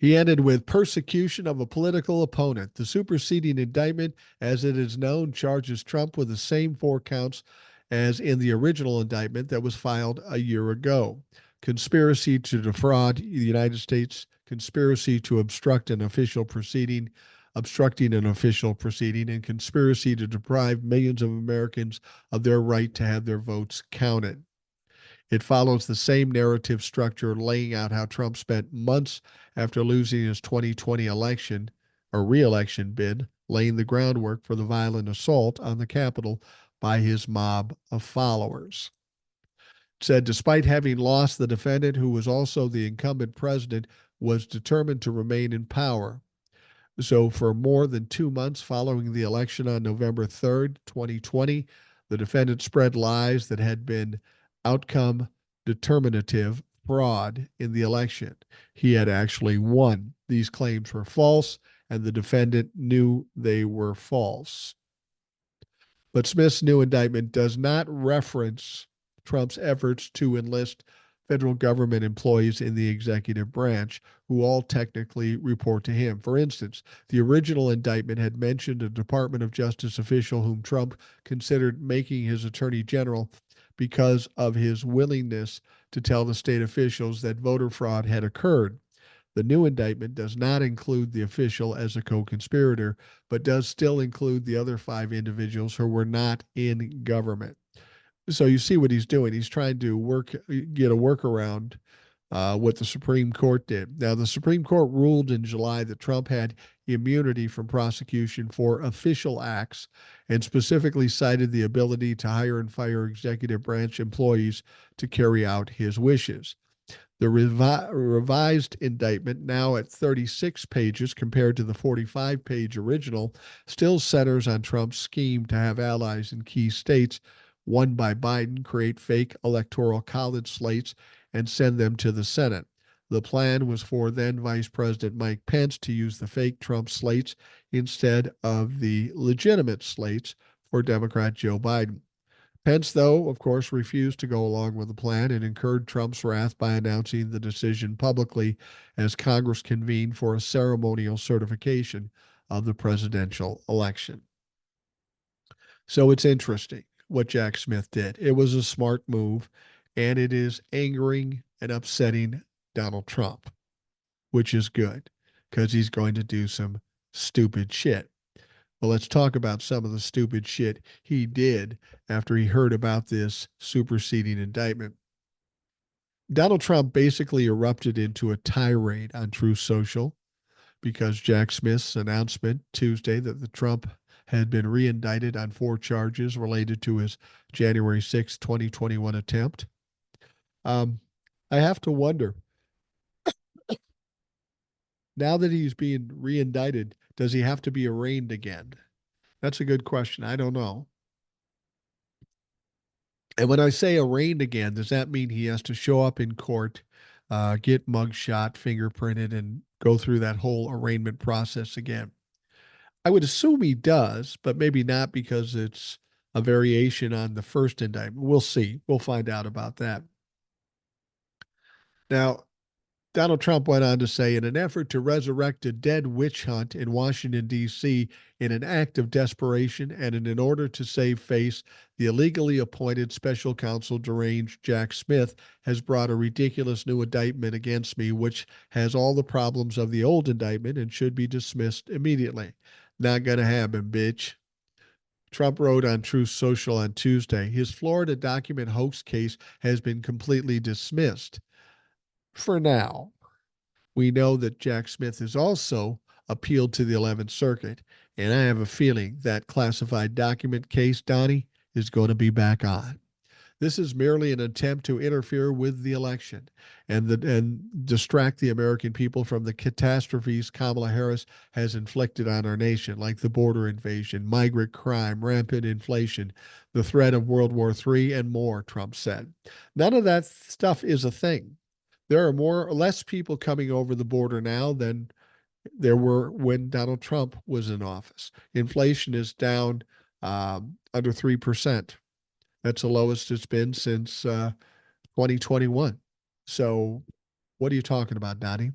He ended with persecution of a political opponent. The superseding indictment, as it is known, charges Trump with the same 4 counts as in the original indictment that was filed a year ago: conspiracy to defraud the United States, conspiracy to obstructing an official proceeding, and conspiracy to deprive millions of Americans of their right to have their votes counted. It follows the same narrative structure, laying out how Trump spent months after losing his 2020 election or re-election bid laying the groundwork for the violent assault on the Capitol by his mob of followers. It said, despite having lost, the defendant, who was also the incumbent president, was determined to remain in power. So, for more than 2 months following the election on November 3rd, 2020, the defendant spread lies that had been outcome determinative fraud in the election. He had actually won. These claims were false, and the defendant knew they were false. But Smith's new indictment does not reference Trump's efforts to enlist federal government employees in the executive branch who all technically report to him. For instance, the original indictment had mentioned a Department of Justice official whom Trump considered making his attorney general because of his willingness to tell the state officials that voter fraud had occurred. The new indictment does not include the official as a co-conspirator, but does still include the other 5 individuals who were not in government. So you see what he's doing. He's trying to get a workaround what the Supreme Court did. Now, the Supreme Court ruled in July that Trump had immunity from prosecution for official acts and specifically cited the ability to hire and fire executive branch employees to carry out his wishes. The revised indictment, now at 36 pages compared to the 45-page original, still centers on Trump's scheme to have allies in key states won by Biden create fake electoral college slates and send them to the Senate. The plan was for then Vice President Mike Pence to use the fake Trump slates instead of the legitimate slates for Democrat Joe Biden. Pence, though, of course, refused to go along with the plan and incurred Trump's wrath by announcing the decision publicly as Congress convened for a ceremonial certification of the presidential election. So it's interesting what Jack Smith did. It was a smart move, and it is angering and upsetting Donald Trump, which is good because he's going to do some stupid shit. Well, let's talk about some of the stupid shit he did after he heard about this superseding indictment. Donald Trump basically erupted into a tirade on Truth Social because Jack Smith's announcement Tuesday that the Trump had been reindicted on 4 charges related to his January 6, 2021 attempt. I have to wonder, now that he's being reindicted, does he have to be arraigned again? That's a good question. I don't know. And when I say arraigned again, does that mean he has to show up in court, get mugshot, fingerprinted, and go through that whole arraignment process again? I would assume he does, but maybe not because it's a variation on the first indictment. We'll see. We'll find out about that. Now, Donald Trump went on to say, in an effort to resurrect a dead witch hunt in Washington, D.C., in an act of desperation and in order to save face, the illegally appointed special counsel deranged Jack Smith has brought a ridiculous new indictment against me, which has all the problems of the old indictment and should be dismissed immediately. Not gonna happen, bitch. Trump wrote on Truth Social on Tuesday, his Florida document hoax case has been completely dismissed. For now, we know that Jack Smith has also appealed to the 11th Circuit, and I have a feeling that classified document case, Donnie, is going to be back on. This is merely an attempt to interfere with the election and distract the American people from the catastrophes Kamala Harris has inflicted on our nation, like the border invasion, migrant crime, rampant inflation, the threat of World War III, and more, Trump said. None of that stuff is a thing. There are more or less people coming over the border now than there were when Donald Trump was in office. Inflation is down under 3%. That's the lowest it's been since 2021. So what are you talking about, Donnie?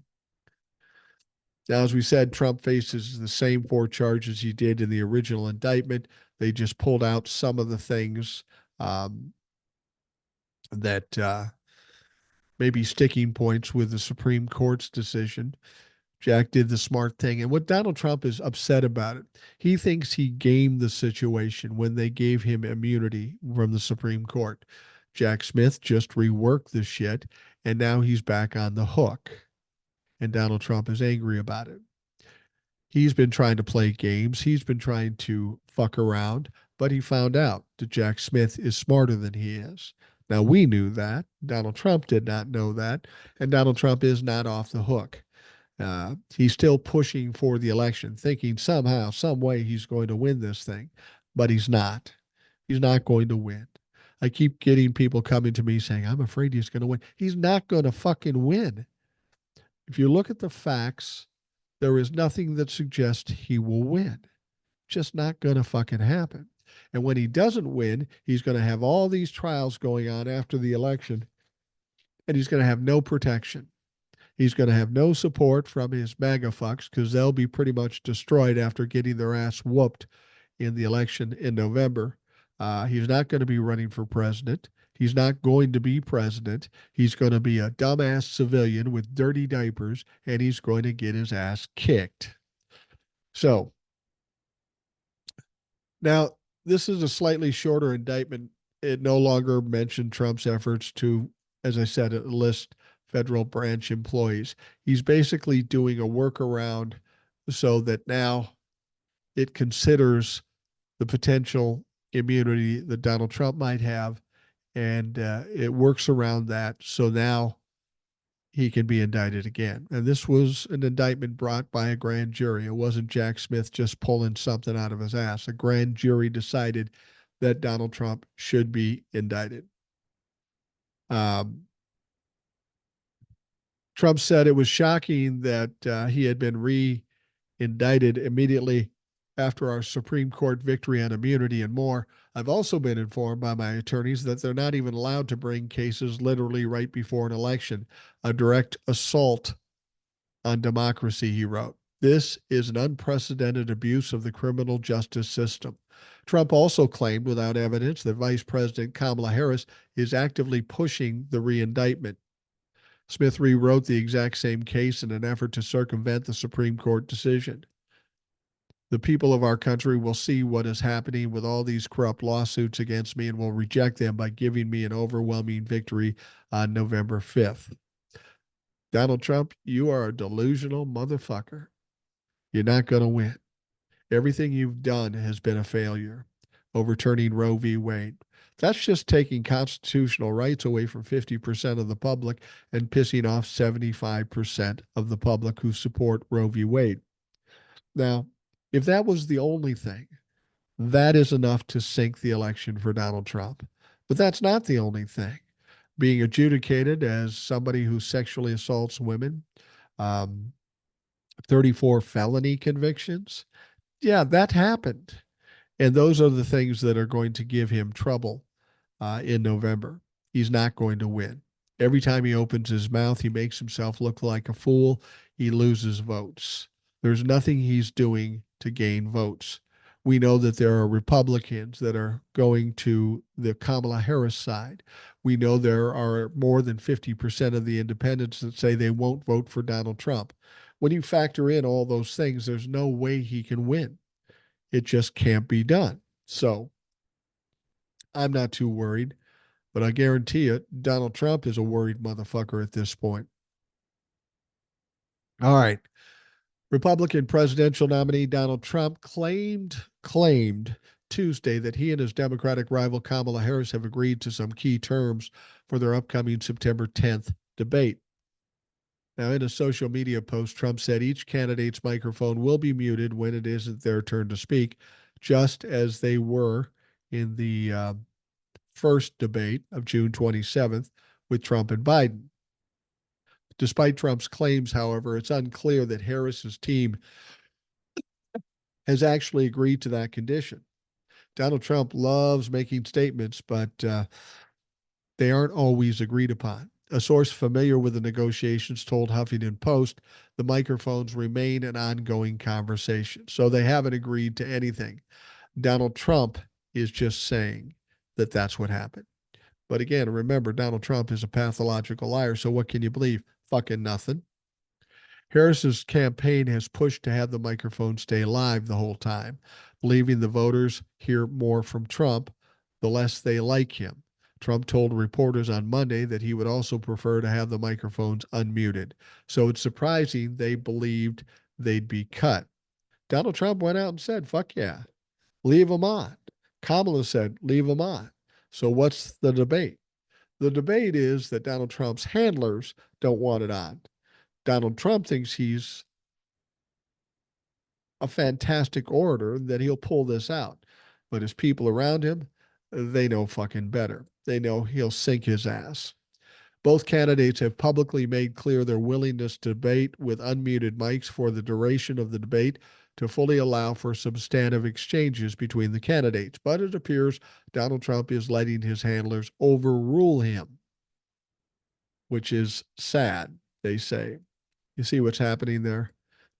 Now, as we said, Trump faces the same 4 charges he did in the original indictment. They just pulled out some of the things that may be sticking points with the Supreme Court's decision. Jack did the smart thing. And what Donald Trump is upset about it, he thinks he gamed the situation when they gave him immunity from the Supreme Court. Jack Smith just reworked the shit, and now he's back on the hook. And Donald Trump is angry about it. He's been trying to play games. He's been trying to fuck around, but he found out that Jack Smith is smarter than he is. Now, we knew that. Donald Trump did not know that. And Donald Trump is not off the hook. He's still pushing for the election, thinking somehow, some way he's going to win this thing, but he's not. He's not going to win. I keep getting people coming to me saying, I'm afraid he's going to win. He's not going to fucking win. If you look at the facts, there is nothing that suggests he will win. Just not going to fucking happen. And when he doesn't win, he's going to have all these trials going on after the election, and he's going to have no protection. He's going to have no support from his MAGA fucks because they'll be pretty much destroyed after getting their ass whooped in the election in November. He's not going to be running for president. He's not going to be president. He's going to be a dumbass civilian with dirty diapers, and he's going to get his ass kicked. So now this is a slightly shorter indictment. It no longer mentioned Trump's efforts to, as I said, enlist federal branch employees. He's basically doing a workaround so that now it considers the potential immunity that Donald Trump might have, and it works around that. So now he can be indicted again. And this was an indictment brought by a grand jury. It wasn't Jack Smith just pulling something out of his ass. A grand jury decided that Donald Trump should be indicted. Trump said it was shocking that he had been re-indicted immediately after our Supreme Court victory on immunity and more. I've also been informed by my attorneys that they're not even allowed to bring cases literally right before an election, a direct assault on democracy, he wrote. This is an unprecedented abuse of the criminal justice system. Trump also claimed without evidence that Vice President Kamala Harris is actively pushing the re-indictment. Smith rewrote the exact same case in an effort to circumvent the Supreme Court decision. The people of our country will see what is happening with all these corrupt lawsuits against me and will reject them by giving me an overwhelming victory on November 5th. Donald Trump, you are a delusional motherfucker. You're not going to win. Everything you've done has been a failure. Overturning Roe v. Wade. That's just taking constitutional rights away from 50% of the public and pissing off 75% of the public who support Roe v. Wade. Now, if that was the only thing, that is enough to sink the election for Donald Trump. But that's not the only thing. Being adjudicated as somebody who sexually assaults women, 34 felony convictions. Yeah, that happened. And those are the things that are going to give him trouble in November. He's not going to win. Every time he opens his mouth, he makes himself look like a fool. He loses votes. There's nothing he's doing to gain votes. We know that there are Republicans that are going to the Kamala Harris side. We know there are more than 50% of the independents that say they won't vote for Donald Trump. When you factor in all those things, there's no way he can win. It just can't be done. So I'm not too worried, but I guarantee you, Donald Trump is a worried motherfucker at this point. All right. Republican presidential nominee Donald Trump claimed Tuesday that he and his Democratic rival Kamala Harris have agreed to some key terms for their upcoming September 10th debate. Now, in a social media post, Trump said each candidate's microphone will be muted when it isn't their turn to speak, just as they were in the first debate of June 27th with Trump and Biden. Despite Trump's claims, however, it's unclear that Harris's team has actually agreed to that condition. Donald Trump loves making statements, but they aren't always agreed upon. A source familiar with the negotiations told Huffington Post the microphones remain an ongoing conversation, so they haven't agreed to anything. Donald Trump is just saying that that's what happened. But again, remember, Donald Trump is a pathological liar, so what can you believe? Fucking nothing. Harris's campaign has pushed to have the microphone stay live the whole time, believing the voters hear more from Trump the less they like him. Trump told reporters on Monday that he would also prefer to have the microphones unmuted. So it's surprising they believed they'd be cut. Donald Trump went out and said, fuck yeah, leave them on. Kamala said, leave them on. So what's the debate? The debate is that Donald Trump's handlers don't want it on. Donald Trump thinks he's a fantastic orator, that he'll pull this out. But his people around him, they know fucking better. They know he'll sink his ass. Both candidates have publicly made clear their willingness to debate with unmuted mics for the duration of the debate to fully allow for substantive exchanges between the candidates. But it appears Donald Trump is letting his handlers overrule him, which is sad, they say. You see what's happening there?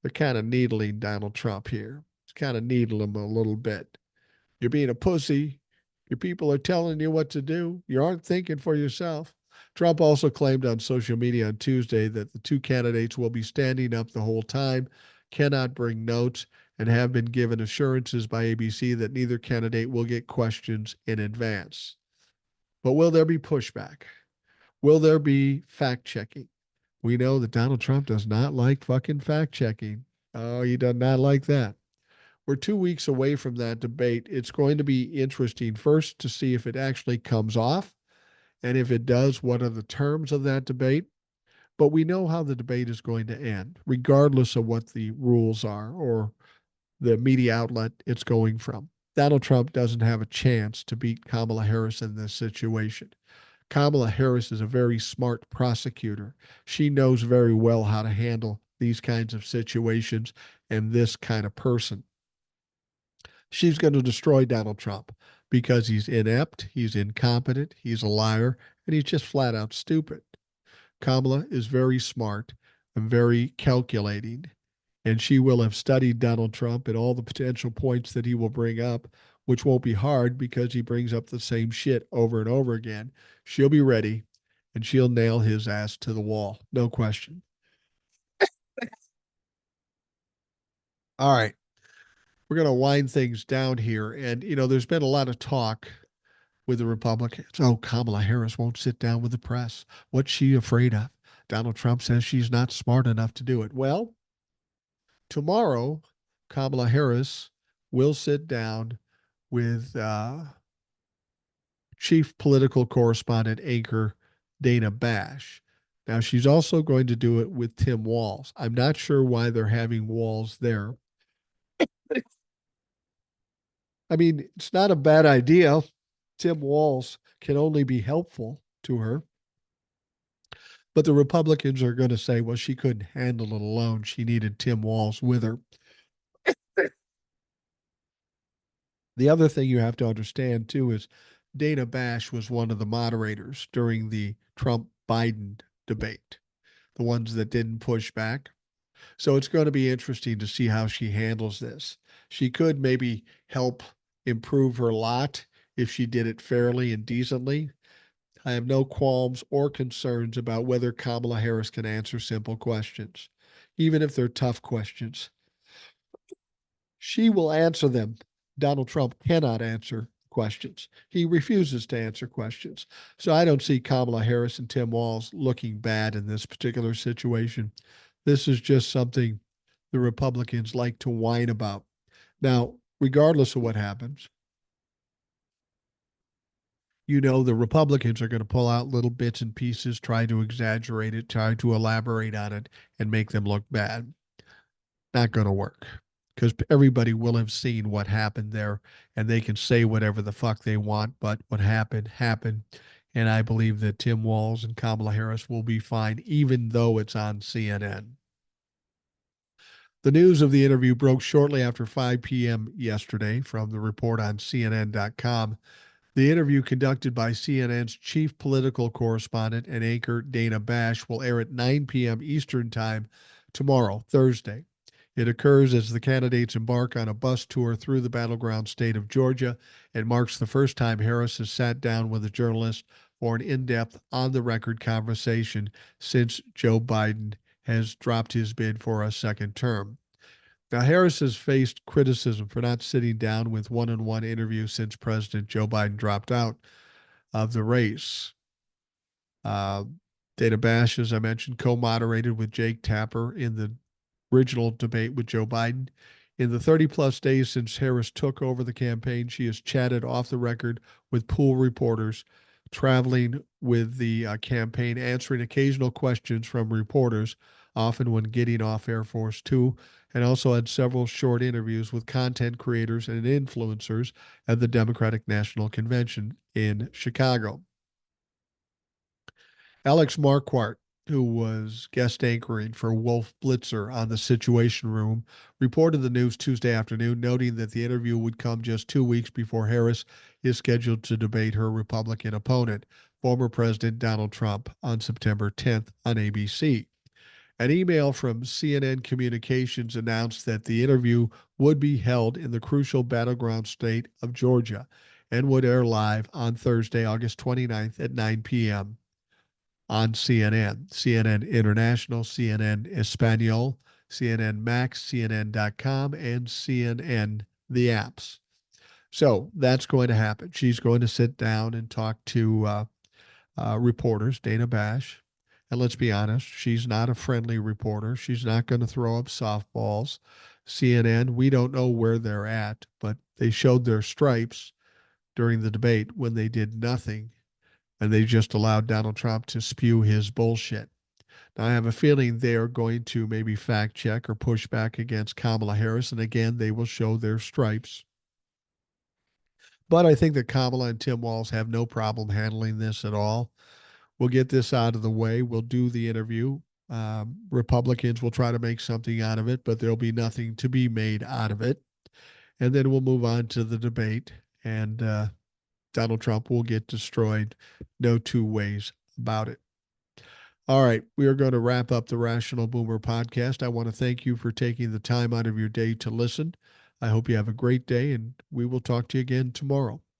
They're kind of needling Donald Trump here. It's kind of needle him a little bit. You're being a pussy. Your people are telling you what to do. You aren't thinking for yourself. Trump also claimed on social media on Tuesday that the two candidates will be standing up the whole time, cannot bring notes, and have been given assurances by ABC that neither candidate will get questions in advance. But will there be pushback? Will there be fact checking? We know that Donald Trump does not like fucking fact checking. Oh, he does not like that. We're 2 weeks away from that debate. It's going to be interesting first to see if it actually comes off. And if it does, what are the terms of that debate? But we know how the debate is going to end, regardless of what the rules are or the media outlet it's going from. Donald Trump doesn't have a chance to beat Kamala Harris in this situation. Kamala Harris is a very smart prosecutor. She knows very well how to handle these kinds of situations and this kind of person. She's going to destroy Donald Trump because he's inept, he's incompetent, he's a liar, and he's just flat out stupid. Kamala is very smart and very calculating, and she will have studied Donald Trump and all the potential points that he will bring up, which won't be hard because he brings up the same shit over and over again. She'll be ready, and she'll nail his ass to the wall. No question. All right. We're going to wind things down here. And, there's been a lot of talk with the Republicans. Oh, Kamala Harris won't sit down with the press. What's she afraid of? Donald Trump says she's not smart enough to do it. Well, tomorrow, Kamala Harris will sit down with chief political correspondent anchor Dana Bash. Now, she's also going to do it with Tim Walz. I'm not sure why they're having Walz there. I mean, it's not a bad idea. Tim Walz can only be helpful to her. But the Republicans are going to say, well, she couldn't handle it alone. She needed Tim Walz with her. The other thing you have to understand, too, is Dana Bash was one of the moderators during the Trump Biden debate, the ones that didn't push back. So it's going to be interesting to see how she handles this. She could maybe help improve her lot if she did it fairly and decently. I have no qualms or concerns about whether Kamala Harris can answer simple questions, even if they're tough questions. She will answer them. Donald Trump cannot answer questions. He refuses to answer questions. So I don't see Kamala Harris and Tim Walz looking bad in this particular situation. This is just something the Republicans like to whine about. Now, regardless of what happens, the Republicans are going to pull out little bits and pieces, try to exaggerate it, try to elaborate on it, and make them look bad. Not going to work because everybody will have seen what happened there and they can say whatever the fuck they want, but what happened, happened. And I believe that Tim Walz and Kamala Harris will be fine, even though it's on CNN. The news of the interview broke shortly after 5 p.m. yesterday from the report on CNN.com. The interview conducted by CNN's chief political correspondent and anchor Dana Bash will air at 9 p.m. Eastern Time tomorrow, Thursday. It occurs as the candidates embark on a bus tour through the battleground state of Georgia and marks the first time Harris has sat down with a journalist for an in-depth, on-the-record conversation since Joe Biden has dropped his bid for a second term. Now, Harris has faced criticism for not sitting down with one-on-one interviews since President Joe Biden dropped out of the race. Dana Bash, as I mentioned, co-moderated with Jake Tapper in the original debate with Joe Biden. In the 30 plus days since Harris took over the campaign, she has chatted off the record with pool reporters, traveling with the campaign, answering occasional questions from reporters, often when getting off Air Force Two, and also had several short interviews with content creators and influencers at the Democratic National Convention in Chicago. Alex Marquardt, who was guest anchoring for Wolf Blitzer on the Situation Room, reported the news Tuesday afternoon, noting that the interview would come just 2 weeks before Harris is scheduled to debate her Republican opponent, former President Donald Trump, on September 10th on ABC. An email from CNN Communications announced that the interview would be held in the crucial battleground state of Georgia and would air live on Thursday, August 29th at 9 p.m. on CNN, CNN International, CNN Espanol, CNN Max, CNN.com, and CNN the apps. So that's going to happen. She's going to sit down and talk to reporters, Dana Bash. And let's be honest, she's not a friendly reporter. She's not going to throw up softballs. CNN, we don't know where they're at, but they showed their stripes during the debate when they did nothing and they just allowed Donald Trump to spew his bullshit. Now, I have a feeling they are going to maybe fact check or push back against Kamala Harris, and again, they will show their stripes. But I think that Kamala and Tim Walz have no problem handling this at all. We'll get this out of the way. We'll do the interview. Republicans will try to make something out of it, but there'll be nothing to be made out of it. And then we'll move on to the debate, and Donald Trump will get destroyed. No two ways about it. All right, we are going to wrap up the Rational Boomer podcast. I want to thank you for taking the time out of your day to listen. I hope you have a great day, and we will talk to you again tomorrow.